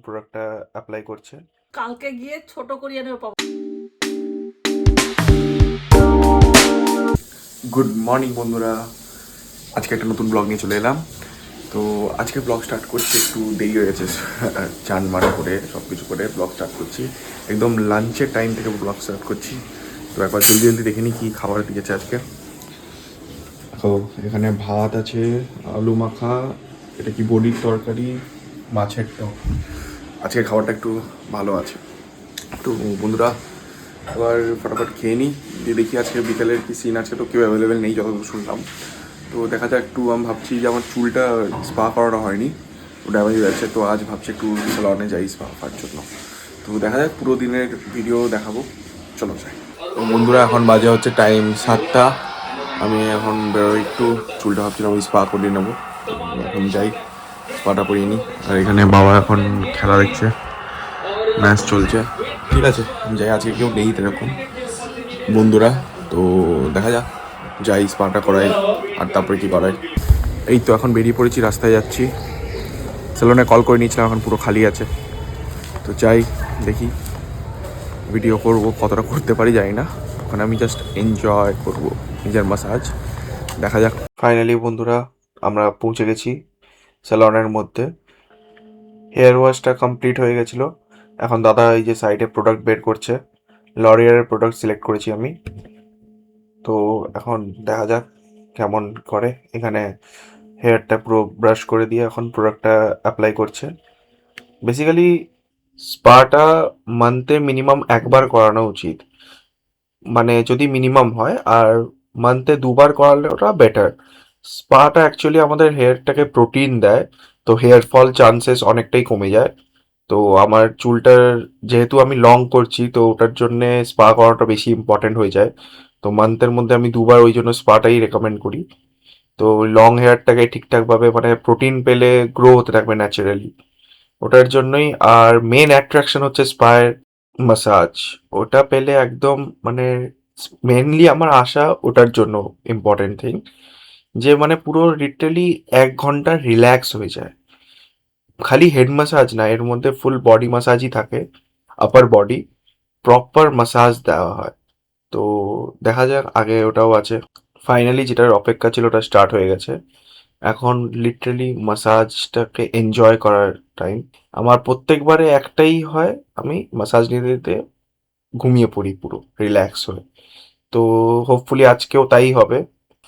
প্রোডাক্টটা অ্যাপ্লাই করছে। কালকে গিয়ে ছোট করিয়ে নেবে পাবো। গুড মর্নিং বন্ধুরা, আজকে একটা নতুন ব্লগ নিয়ে চলে এলাম। তো আজকে ব্লগ স্টার্ট করছি, একটু দেরি হয়ে গেছে। চান মারা করে সব কিছু করে ব্লগ স্টার্ট করছি, একদম লাঞ্চের টাইম থেকে ব্লগ স্টার্ট করছি। তো একবার জলদি জলদি দেখে নিই কী খাবার দিয়েছে আজকে। তো এখানে ভাত আছে, আলু মাখা, এটা কি বড়ির তরকারি, মাছের টক। আজকে খাবারটা একটু ভালো আছে। তো বন্ধুরা আবার ফটাফট খেয়ে নিই, দিয়ে দেখি আজকে বিকেলের কি সিন আছে। তো কেউ অ্যাভেলেবেল নেই যতদূর শুনলাম। তো দেখা যাক, একটু আমি ভাবছি যে আমার চুলটা স্পা করানো হয়নি, ড্যামেজ হয়ে যাচ্ছে। তো আজ ভাবছি একটু সেলনে যাই স্পা করার জন্য। তো দেখা যাক, পুরো দিনের ভিডিও দেখাবো, চলো যাই। তো বন্ধুরা এখন বাজে হচ্ছে টাইম 7টা। আমি এখন বেরোই, একটু চুলটা ভাবছিলাম ওই স্পা করিয়ে নেবো। তো এখন যাই, স্পাটা করিয়ে নিই। আর এখানে বাবা এখন খেলা দেখছে, ম্যাচ চলছে। ঠিক আছে যাই, আজকে কেউ নেই এরকম বন্ধুরা। তো দেখা যাক, যাই স্পাটা করাই আর তারপরে কি করাই। এই তো এখন বেরিয়ে পড়েছি, রাস্তায় যাচ্ছি। সেলুনে কল করে নিয়েছিলাম, এখন পুরো খালি আছে। তো যাই, দেখি ভিডিও করব, কতটা করতে পারি জানি না। ওখানে আমি জাস্ট এনজয় করব নিজের ম্যাসাজ, দেখা যাক। ফাইনালি বন্ধুরা আমরা পৌঁছে গেছি সেলনের মধ্যে। হেয়ার ওয়াশটা কমপ্লিট হয়ে গেছিলো। এখন দাদা এই যে সাইডে প্রোডাক্ট বের করছে, লরিয়ালের প্রোডাক্ট সিলেক্ট করেছি আমি। তো এখন দেখা যাক কেমন করে। এখানে হেয়ারটা পুরো ব্রাশ করে দিয়ে এখন প্রোডাক্টটা অ্যাপ্লাই করছে। বেসিক্যালি স্পাটা মান্থে মিনিমাম একবার করানো উচিত, মানে যদি মিনিমাম হয়। আর মান্থে দুবার করালে ওটা বেটার। স্পাটা অ্যাকচুয়ালি আমাদের হেয়ারটাকে প্রোটিন দেয়, তো হেয়ার ফল চান্সেস অনেকটাই কমে যায়। তো আমার চুলটার যেহেতু আমি লং করছি, তো ওটার জন্য স্পা করাটা বেশি ইম্পর্টেন্ট হয়ে যায়। তো মান্থের মধ্যে আমি দুবার ওই জন্য স্পাটাই রেকমেন্ড করি। তো লং হেয়ারটাকে ঠিকঠাকভাবে মানে প্রোটিন পেলে গ্রো হতে থাকবে ন্যাচারালি, ওটার জন্যই। আর মেন অ্যাট্রাকশন হচ্ছে স্পায়ের মাসাজ, ওটা পেলে একদম মানে মেনলি আমার আশা ওটার জন্য ইম্পর্টেন্ট থিং, যে মানে পুরো লিটারালি 1 ঘন্টা রিল্যাক্স হয়ে যায়। খালি হেড ম্যাসাজ না, এর মধ্যে ফুল বডি ম্যাসাজই থাকে, আপার বডি প্রপার ম্যাসাজ দেওয়া হয়। তো দেখা যাক, আগে ওটাও আছে। ফাইনালি যেটার অপেক্ষা ছিল ওটা স্টার্ট হয়ে গেছে। এখন লিটারালি ম্যাসাজটাকে এনজয় করার টাইম। আমার প্রত্যেকবারে একটাই হয়, আমি ম্যাসাজ নিতে নিতে ঘুমিয়ে পড়ি পুরো রিল্যাক্স হয়ে। তো হোপফুলি আজকেও তাই হবে।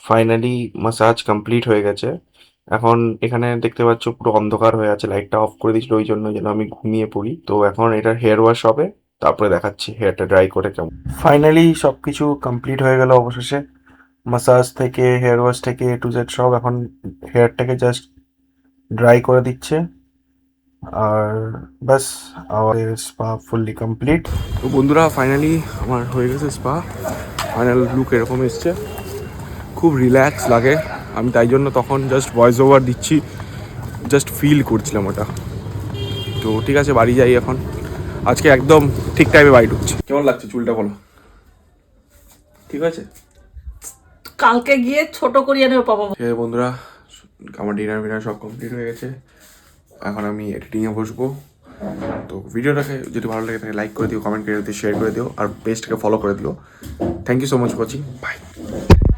ফাইনালি ম্যাসাজ কমপ্লিট হয়ে গেছে। এখন এখানে দেখতে পাচ্ছ পুরো অন্ধকার হয়ে আছে, লাইটটা অফ করে দিয়েছিল ওই জন্য যেন আমি ঘুমিয়ে পড়ি। তো এখন এটার হেয়ার ওয়াশ হবে, তারপরে দেখাচ্ছি হেয়ারটা ড্রাই করে কেমন। ফাইনালি সব কিছু কমপ্লিট হয়ে গেল অবশেষে। ম্যাসাজ থেকে হেয়ার ওয়াশ থেকে এ টু জেড সব। এখন হেয়ারটাকে জাস্ট ড্রাই করে দিচ্ছে আর ব্যাস, আমাদের স্পা ফুললি কমপ্লিট। তো বন্ধুরা ফাইনালি আমার হয়ে গেছে স্পা। ফাইনাল লুক এরকম এসছে, খুব রিল্যাক্স লাগে। আমি তাই জন্য তখন জাস্ট ভয়েস ওভার দিচ্ছি, জাস্ট ফিল করছিলাম ওটা। তো ঠিক আছে, বাড়ি যাই এখন। আজকে একদম ঠিক টাইমে বাড়ি ঢুকছি। কেমন লাগছে চুলটা বলো? ঠিক আছে? কালকে গিয়ে ছোট করিয়ে নেবে পাবো। ঠিক আছে বন্ধুরা, আমার ডিনার সব কমপ্লিট হয়ে গেছে। এখন আমি এডিটিংয়ে বসবো। তো ভিডিওটাকে যদি ভালো লাগে থাকে লাইক করে দিও, কমেন্ট করে দিও, শেয়ার করে দিও আর পেজটাকে ফলো করে দিও। Thank you so much for watching, by.